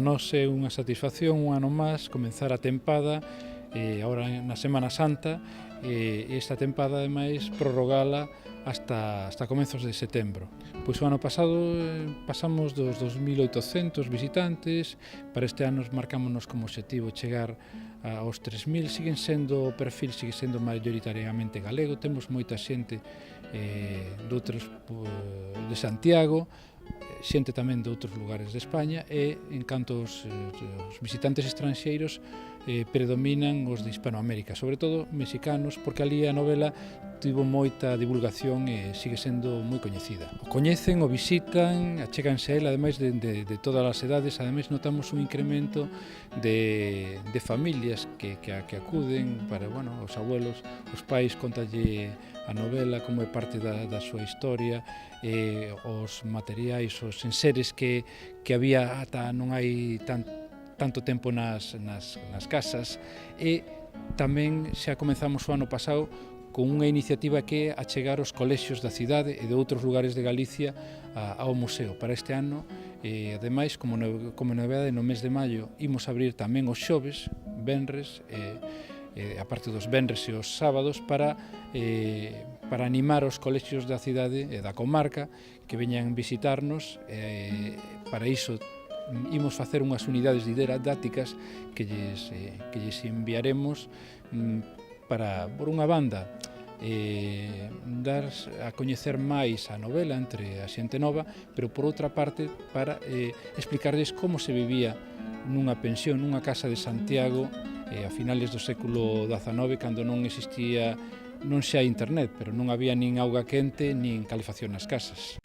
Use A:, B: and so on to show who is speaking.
A: nós é unha satisfacción un ano máis comenzar a tempada agora na Semana Santa e esta tempada ademais prorrogala hasta comezos de setembro. Pois o ano pasado pasamos dos 2.800 visitantes, para este ano marcámonos como obxectivo chegar aos 3.000, o perfil sigue sendo maioritariamente galego, temos moita xente de Santiago, xente tamén de outros lugares de España e, en canto os visitantes estranxeiros, predominan os de Hispanoamérica, sobre todo mexicanos, porque ali a novela tivo moita divulgación e sigue sendo moi coñecida. O coñecen, o visitan, achéganse a él, ademais de todas as edades, ademais notamos un incremento de familias que acuden para, bueno, os abuelos, os pais, contalle a novela como é parte da súa historia, os materiais, os enseres que había ata non hai tanto tempo nas casas, e tamén xa comenzamos o ano pasado con unha iniciativa que é achegar os colexios da cidade e de outros lugares de Galicia ao museo. Para este ano, ademais, como novedade, no mes de maio, imos abrir tamén os xoves, venres, a parte dos venres e os sábados, para animar os colexios da cidade e da comarca que veñan visitarnos. Para iso imos facer unhas unidades didácticas que lles enviaremos para, por unha banda, dar a coñecer máis a novela entre a xente nova, pero por outra parte para explicarles como se vivía nunha pensión, nunha casa de Santiago a finales do século XIX, cando non existía, non xa internet, pero non había nin auga quente nin calefacción nas casas.